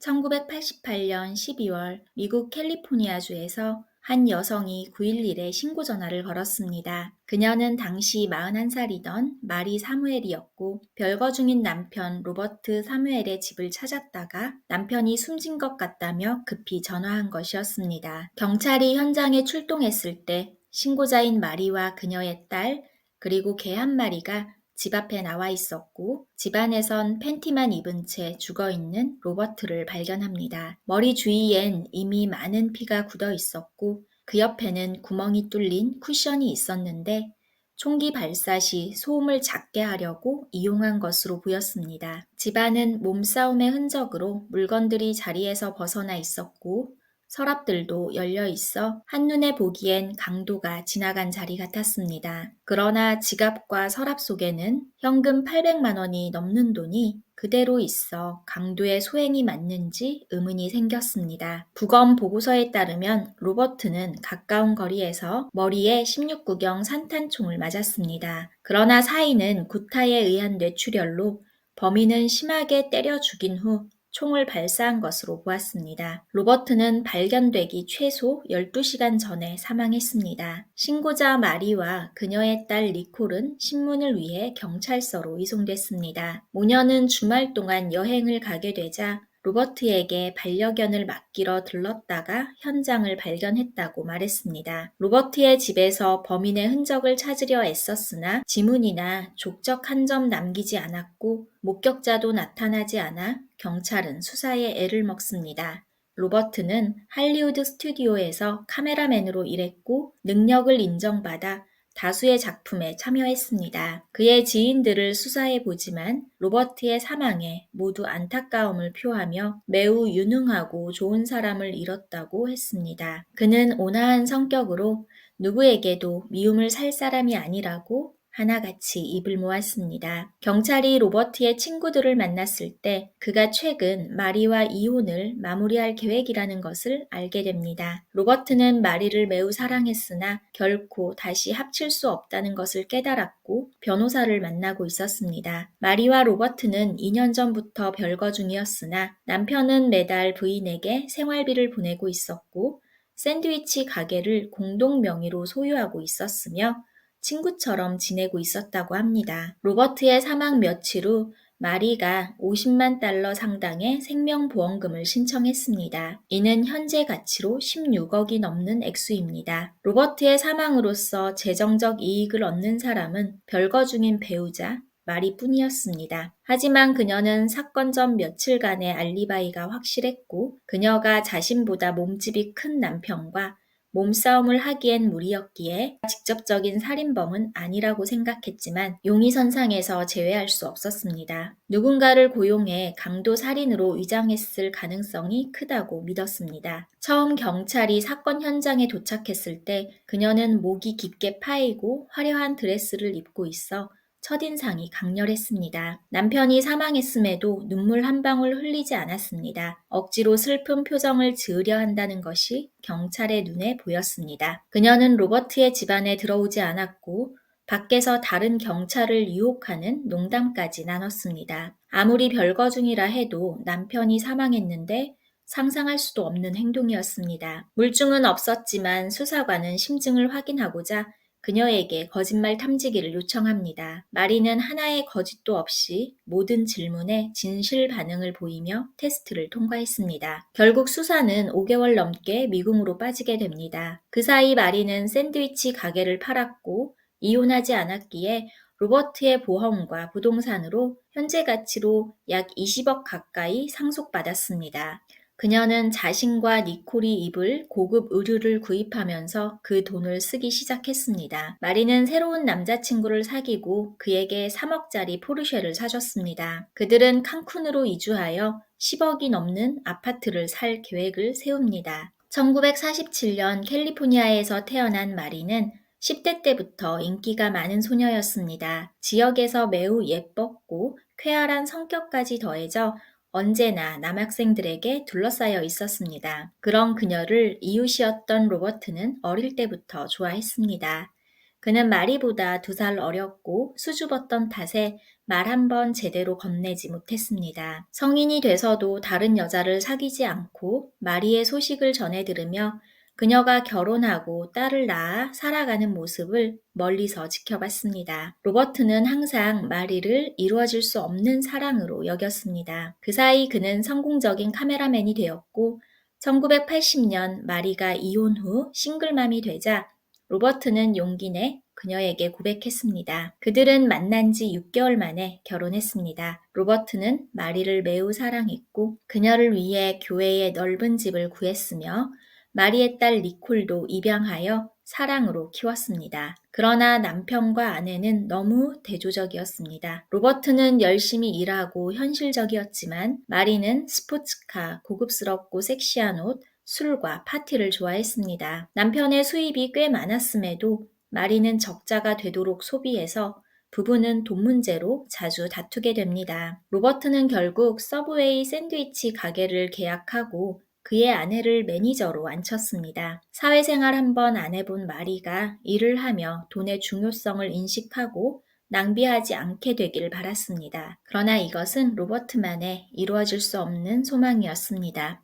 1988년 12월 미국 캘리포니아주에서 한 여성이 911에 신고 전화를 걸었습니다. 그녀는 당시 41살이던 마리 사무엘이었고 별거 중인 남편 로버트 사무엘의 집을 찾았다가 남편이 숨진 것 같다며 급히 전화한 것이었습니다. 경찰이 현장에 출동했을 때 신고자인 마리와 그녀의 딸 그리고 개 한 마리가 집 앞에 나와 있었고 집안에선 팬티만 입은 채 죽어있는 로버트를 발견합니다. 머리 주위엔 이미 많은 피가 굳어 있었고 그 옆에는 구멍이 뚫린 쿠션이 있었는데 총기 발사 시 소음을 작게 하려고 이용한 것으로 보였습니다. 집안은 몸싸움의 흔적으로 물건들이 자리에서 벗어나 있었고 서랍들도 열려 있어 한눈에 보기엔 강도가 지나간 자리 같았습니다. 그러나 지갑과 서랍 속에는 현금 800만 원이 넘는 돈이 그대로 있어 강도의 소행이 맞는지 의문이 생겼습니다. 부검 보고서에 따르면 로버트는 가까운 거리에서 머리에 16구경 산탄총을 맞았습니다. 그러나 사인은 구타에 의한 뇌출혈로 범인은 심하게 때려 죽인 후 총을 발사한 것으로 보았습니다. 로버트는 발견되기 최소 12시간 전에 사망했습니다. 신고자 마리와 그녀의 딸 니콜은 신문을 위해 경찰서로 이송됐습니다. 모녀는 주말 동안 여행을 가게 되자 로버트에게 반려견을 맡기러 들렀다가 현장을 발견했다고 말했습니다. 로버트의 집에서 범인의 흔적을 찾으려 애썼으나 지문이나 족적 한 점 남기지 않았고 목격자도 나타나지 않아 경찰은 수사에 애를 먹습니다. 로버트는 할리우드 스튜디오에서 카메라맨으로 일했고 능력을 인정받아 다수의 작품에 참여했습니다. 그의 지인들을 수사해 보지만 로버트의 사망에 모두 안타까움을 표하며 매우 유능하고 좋은 사람을 잃었다고 했습니다. 그는 온화한 성격으로 누구에게도 미움을 살 사람이 아니라고 하나같이 입을 모았습니다. 경찰이 로버트의 친구들을 만났을 때 그가 최근 마리와 이혼을 마무리할 계획이라는 것을 알게 됩니다. 로버트는 마리를 매우 사랑했으나 결코 다시 합칠 수 없다는 것을 깨달았고 변호사를 만나고 있었습니다. 마리와 로버트는 2년 전부터 별거 중이었으나 남편은 매달 부인에게 생활비를 보내고 있었고 샌드위치 가게를 공동 명의로 소유하고 있었으며 친구처럼 지내고 있었다고 합니다. 로버트의 사망 며칠 후 마리가 50만 달러 상당의 생명보험금을 신청했습니다. 이는 현재 가치로 16억이 넘는 액수입니다. 로버트의 사망으로써 재정적 이익을 얻는 사람은 별거 중인 배우자 마리뿐이었습니다. 하지만 그녀는 사건 전 며칠간의 알리바이가 확실했고 그녀가 자신보다 몸집이 큰 남편과 몸싸움을 하기엔 무리였기에 직접적인 살인범은 아니라고 생각했지만 용의선상에서 제외할 수 없었습니다. 누군가를 고용해 강도 살인으로 위장했을 가능성이 크다고 믿었습니다. 처음 경찰이 사건 현장에 도착했을 때 그녀는 목이 깊게 파이고 화려한 드레스를 입고 있어 첫인상이 강렬했습니다. 남편이 사망했음에도 눈물 한 방울 흘리지 않았습니다. 억지로 슬픈 표정을 지으려 한다는 것이 경찰의 눈에 보였습니다. 그녀는 로버트의 집안에 들어오지 않았고 밖에서 다른 경찰을 유혹하는 농담까지 나눴습니다. 아무리 별거 중이라 해도 남편이 사망했는데 상상할 수도 없는 행동이었습니다. 물증은 없었지만 수사관은 심증을 확인하고자 그녀에게 거짓말 탐지기를 요청합니다. 마리는 하나의 거짓도 없이 모든 질문에 진실 반응을 보이며 테스트를 통과했습니다. 결국 수사는 5개월 넘게 미궁으로 빠지게 됩니다. 그 사이 마리는 샌드위치 가게를 팔았고 이혼하지 않았기에 로버트의 보험과 부동산으로 현재 가치로 약 20억 가까이 상속받았습니다. 그녀는 자신과 니콜이 입을 고급 의류를 구입하면서 그 돈을 쓰기 시작했습니다. 마리는 새로운 남자친구를 사귀고 그에게 3억짜리 포르쉐를 사줬습니다. 그들은 칸쿤으로 이주하여 10억이 넘는 아파트를 살 계획을 세웁니다. 1947년 캘리포니아에서 태어난 마리는 10대 때부터 인기가 많은 소녀였습니다. 지역에서 매우 예뻤고 쾌활한 성격까지 더해져 언제나 남학생들에게 둘러싸여 있었습니다. 그런 그녀를 이웃이었던 로버트는 어릴 때부터 좋아했습니다. 그는 마리보다 2살 어렸고 수줍었던 탓에 말 한 번 제대로 건네지 못했습니다. 성인이 돼서도 다른 여자를 사귀지 않고 마리의 소식을 전해 들으며 그녀가 결혼하고 딸을 낳아 살아가는 모습을 멀리서 지켜봤습니다. 로버트는 항상 마리를 이루어질 수 없는 사랑으로 여겼습니다. 그 사이 그는 성공적인 카메라맨이 되었고 1980년 마리가 이혼 후 싱글맘이 되자 로버트는 용기 내 그녀에게 고백했습니다. 그들은 만난 지 6개월 만에 결혼했습니다. 로버트는 마리를 매우 사랑했고 그녀를 위해 교회에 넓은 집을 구했으며 마리의 딸 니콜도 입양하여 사랑으로 키웠습니다. 그러나 남편과 아내는 너무 대조적이었습니다. 로버트는 열심히 일하고 현실적이었지만 마리는 스포츠카, 고급스럽고 섹시한 옷, 술과 파티를 좋아했습니다. 남편의 수입이 꽤 많았음에도 마리는 적자가 되도록 소비해서 부부는 돈 문제로 자주 다투게 됩니다. 로버트는 결국 서브웨이 샌드위치 가게를 계약하고 그의 아내를 매니저로 앉혔습니다. 사회생활 한번 안 해본 마리가 일을 하며 돈의 중요성을 인식하고 낭비하지 않게 되길 바랐습니다. 그러나 이것은 로버트만의 이루어질 수 없는 소망이었습니다.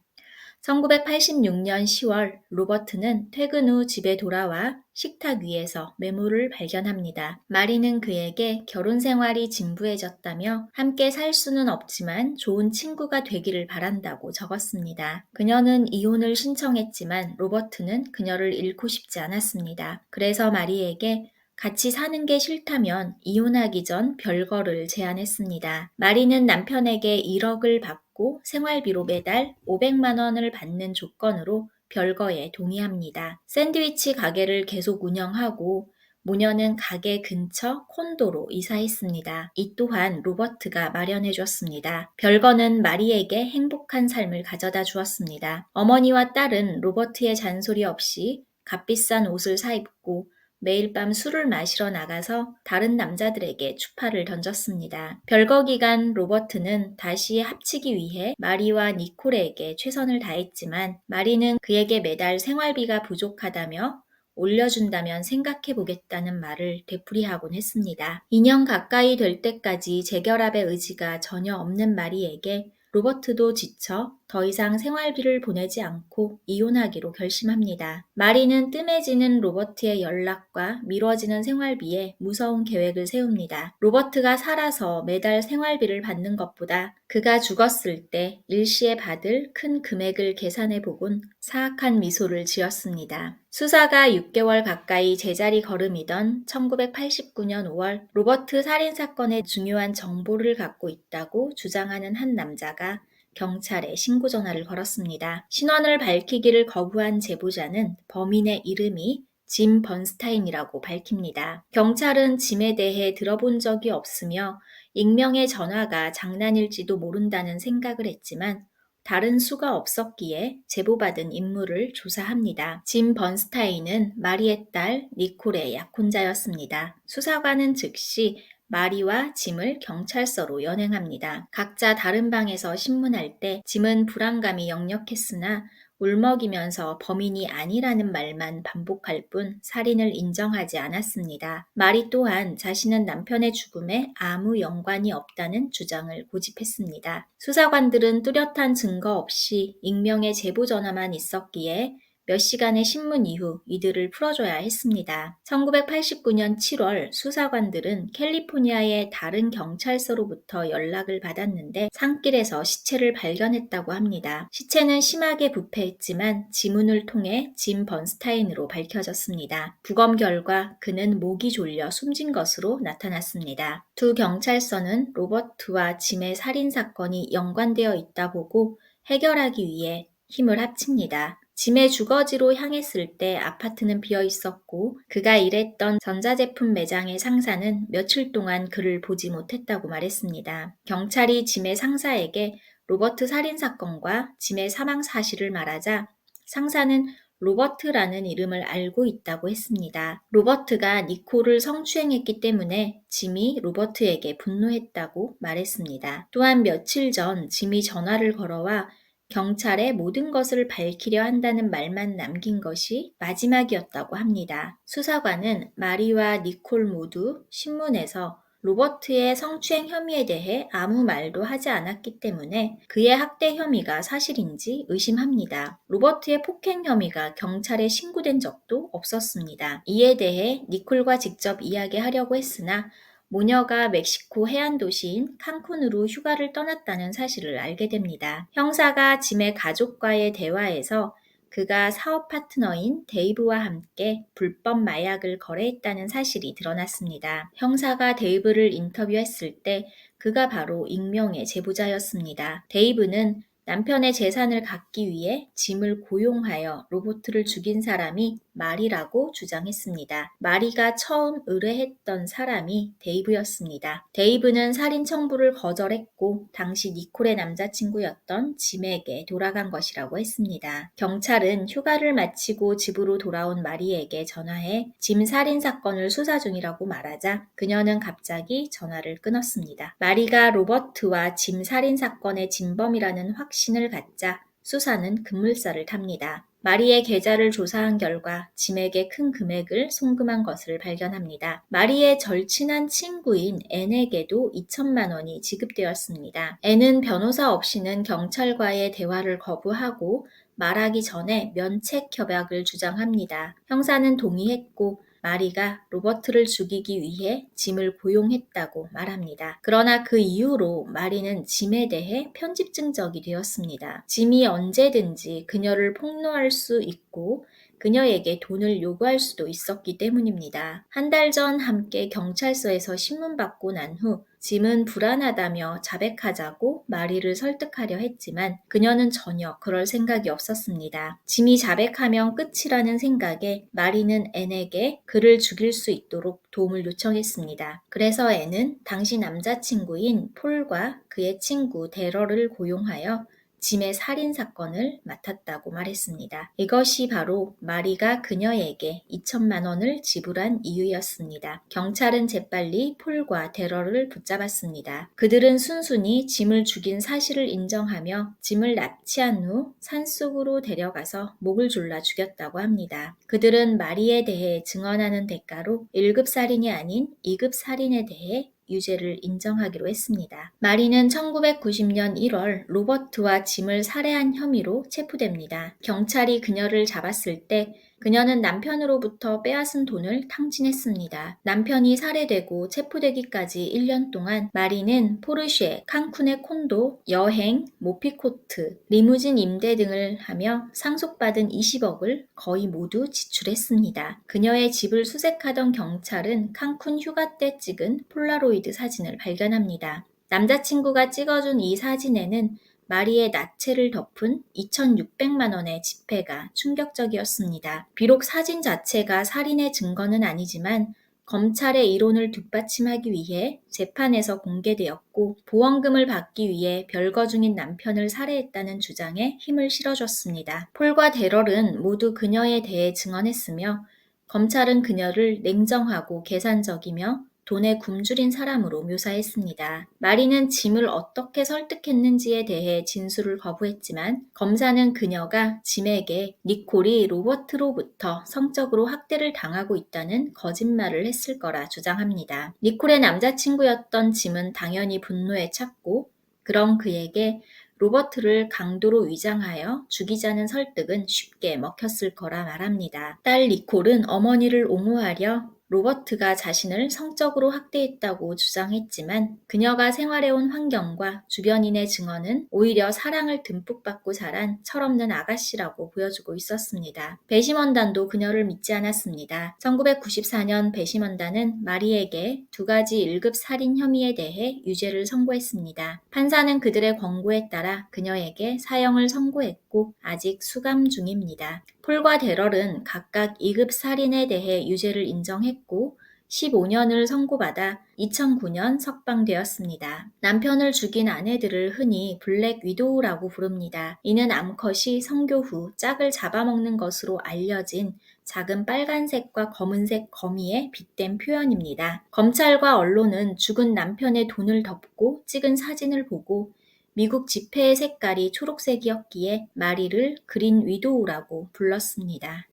1986년 10월 로버트는 퇴근 후 집에 돌아와 식탁 위에서 메모를 발견합니다. 마리는 그에게 결혼 생활이 진부해졌다며 함께 살 수는 없지만 좋은 친구가 되기를 바란다고 적었습니다. 그녀는 이혼을 신청했지만 로버트는 그녀를 잃고 싶지 않았습니다. 그래서 마리에게 같이 사는 게 싫다면 이혼하기 전 별거를 제안했습니다. 마리는 남편에게 1억을 받고 생활비로 매달 500만 원을 받는 조건으로 별거에 동의합니다. 샌드위치 가게를 계속 운영하고 모녀는 가게 근처 콘도로 이사했습니다. 이 또한 로버트가 마련해 줬습니다. 별거는 마리에게 행복한 삶을 가져다 주었습니다. 어머니와 딸은 로버트의 잔소리 없이 값비싼 옷을 사입고 매일 밤 술을 마시러 나가서 다른 남자들에게 추파를 던졌습니다. 별거 기간 로버트는 다시 합치기 위해 마리와 니콜에게 최선을 다했지만 마리는 그에게 매달 생활비가 부족하다며 올려준다면 생각해보겠다는 말을 되풀이하곤 했습니다. 2년 가까이 될 때까지 재결합의 의지가 전혀 없는 마리에게 로버트도 지쳐 더 이상 생활비를 보내지 않고 이혼하기로 결심합니다. 마리는 뜸해지는 로버트의 연락과 미뤄지는 생활비에 무서운 계획을 세웁니다. 로버트가 살아서 매달 생활비를 받는 것보다 그가 죽었을 때 일시에 받을 큰 금액을 계산해 보곤 사악한 미소를 지었습니다. 수사가 6개월 가까이 제자리 걸음이던 1989년 5월 로버트 살인사건의 중요한 정보를 갖고 있다고 주장하는 한 남자가 경찰에 신고 전화를 걸었습니다. 신원을 밝히기를 거부한 제보자는 범인의 이름이 짐 번스타인이라고 밝힙니다. 경찰은 짐에 대해 들어본 적이 없으며 익명의 전화가 장난일지도 모른다는 생각을 했지만 다른 수가 없었기에 제보받은 인물을 조사합니다. 짐 번스타인은 마리의 딸 니콜의 약혼자였습니다. 수사관은 즉시 마리와 짐을 경찰서로 연행합니다. 각자 다른 방에서 신문할 때 짐은 불안감이 역력했으나 울먹이면서 범인이 아니라는 말만 반복할 뿐 살인을 인정하지 않았습니다. 마리 또한 자신은 남편의 죽음에 아무 연관이 없다는 주장을 고집했습니다. 수사관들은 뚜렷한 증거 없이 익명의 제보 전화만 있었기에 몇 시간의 신문 이후 이들을 풀어줘야 했습니다. 1989년 7월 수사관들은 캘리포니아의 다른 경찰서로부터 연락을 받았는데 산길에서 시체를 발견했다고 합니다. 시체는 심하게 부패했지만 지문을 통해 짐 번스타인으로 밝혀졌습니다. 부검 결과 그는 목이 졸려 숨진 것으로 나타났습니다. 두 경찰서는 로버트와 짐의 살인사건이 연관되어 있다 보고 해결하기 위해 힘을 합칩니다. 짐의 주거지로 향했을 때 아파트는 비어 있었고 그가 일했던 전자제품 매장의 상사는 며칠 동안 그를 보지 못했다고 말했습니다. 경찰이 짐의 상사에게 로버트 살인사건과 짐의 사망 사실을 말하자 상사는 로버트라는 이름을 알고 있다고 했습니다. 로버트가 니콜을 성추행했기 때문에 짐이 로버트에게 분노했다고 말했습니다. 또한 며칠 전 짐이 전화를 걸어와 경찰에 모든 것을 밝히려 한다는 말만 남긴 것이 마지막이었다고 합니다. 수사관은 마리와 니콜 모두 신문에서 로버트의 성추행 혐의에 대해 아무 말도 하지 않았기 때문에 그의 학대 혐의가 사실인지 의심합니다. 로버트의 폭행 혐의가 경찰에 신고된 적도 없었습니다. 이에 대해 니콜과 직접 이야기하려고 했으나 모녀가 멕시코 해안 도시인 칸쿤으로 휴가를 떠났다는 사실을 알게 됩니다. 형사가 짐의 가족과의 대화에서 그가 사업 파트너인 데이브와 함께 불법 마약을 거래했다는 사실이 드러났습니다. 형사가 데이브를 인터뷰했을 때 그가 바로 익명의 제보자였습니다. 데이브는 남편의 재산을 갖기 위해 짐을 고용하여 로버트를 죽인 사람이 마리라고 주장했습니다. 마리가 처음 의뢰했던 사람이 데이브였습니다. 데이브는 살인 청부를 거절했고 당시 니콜의 남자친구였던 짐에게 돌아간 것이라고 했습니다. 경찰은 휴가를 마치고 집으로 돌아온 마리에게 전화해 짐 살인 사건을 수사 중이라고 말하자 그녀는 갑자기 전화를 끊었습니다. 마리가 로버트와 짐 살인 사건의 진범이라는 확신을 갖자 수사는 급물살을 탑니다. 마리의 계좌를 조사한 결과 짐에게 큰 금액을 송금한 것을 발견합니다. 마리의 절친한 친구인 앤에게도 2천만 원이 지급되었습니다. 앤은 변호사 없이는 경찰과의 대화를 거부하고 말하기 전에 면책 협약을 주장합니다. 형사는 동의했고 마리가 로버트를 죽이기 위해 짐을 고용했다고 말합니다. 그러나 그 이후로 마리는 짐에 대해 편집증적이 되었습니다. 짐이 언제든지 그녀를 폭로할 수 있고 그녀에게 돈을 요구할 수도 있었기 때문입니다. 한 달 전 함께 경찰서에서 신문받고 난 후 짐은 불안하다며 자백하자고 마리를 설득하려 했지만 그녀는 전혀 그럴 생각이 없었습니다. 짐이 자백하면 끝이라는 생각에 마리는 앤에게 그를 죽일 수 있도록 도움을 요청했습니다. 그래서 앤은 당시 남자친구인 폴과 그의 친구 데럴을 고용하여 짐의 살인 사건을 맡았다고 말했습니다. 이것이 바로 마리가 그녀에게 2천만 원을 지불한 이유였습니다. 경찰은 재빨리 폴과 데럴을 붙잡았습니다. 그들은 순순히 짐을 죽인 사실을 인정하며 짐을 납치한 후 산속으로 데려가서 목을 졸라 죽였다고 합니다. 그들은 마리에 대해 증언하는 대가로 1급 살인이 아닌 2급 살인에 대해 유죄를 인정하기로 했습니다. 마리는 1990년 1월 로버트와 짐을 살해한 혐의로 체포됩니다. 경찰이 그녀를 잡았을 때 그녀는 남편으로부터 빼앗은 돈을 탕진했습니다. 남편이 살해되고 체포되기까지 1년 동안 마리는 포르쉐, 칸쿤의 콘도, 여행, 모피코트, 리무진 임대 등을 하며 상속받은 20억을 거의 모두 지출했습니다. 그녀의 집을 수색하던 경찰은 칸쿤 휴가 때 찍은 폴라로이드 사진을 발견합니다. 남자친구가 찍어준 이 사진에는 마리의 나체를 덮은 2,600만 원의 지폐가 충격적이었습니다. 비록 사진 자체가 살인의 증거는 아니지만 검찰의 이론을 뒷받침하기 위해 재판에서 공개되었고 보험금을 받기 위해 별거 중인 남편을 살해했다는 주장에 힘을 실어줬습니다. 폴과 데럴은 모두 그녀에 대해 증언했으며 검찰은 그녀를 냉정하고 계산적이며 돈에 굶주린 사람으로 묘사했습니다. 마리는 짐을 어떻게 설득했는지에 대해 진술을 거부했지만 검사는 그녀가 짐에게 니콜이 로버트로부터 성적으로 학대를 당하고 있다는 거짓말을 했을 거라 주장합니다. 니콜의 남자친구였던 짐은 당연히 분노에 찼고 그런 그에게 로버트를 강도로 위장하여 죽이자는 설득은 쉽게 먹혔을 거라 말합니다. 딸 니콜은 어머니를 옹호하려 로버트가 자신을 성적으로 학대했다고 주장했지만 그녀가 생활해온 환경과 주변인의 증언은 오히려 사랑을 듬뿍 받고 자란 철없는 아가씨라고 보여주고 있었습니다. 배심원단도 그녀를 믿지 않았습니다. 1994년 배심원단은 마리에게 2가지 1급 살인 혐의에 대해 유죄를 선고했습니다. 판사는 그들의 권고에 따라 그녀에게 사형을 선고했고 아직 수감 중입니다. 폴과 데럴은 각각 2급 살인에 대해 유죄를 인정했고 15년을 선고받아 2009년 석방되었습니다. 남편을 죽인 아내들을 흔히 블랙 위도우라고 부릅니다. 이는 암컷이 성교 후 짝을 잡아먹는 것으로 알려진 작은 빨간색과 검은색 거미의 빗댄 표현입니다. 검찰과 언론은 죽은 남편의 돈을 덮고 찍은 사진을 보고 미국 지폐의 색깔이 초록색이었기에 마리를 그린 위도우라고 불렀습니다.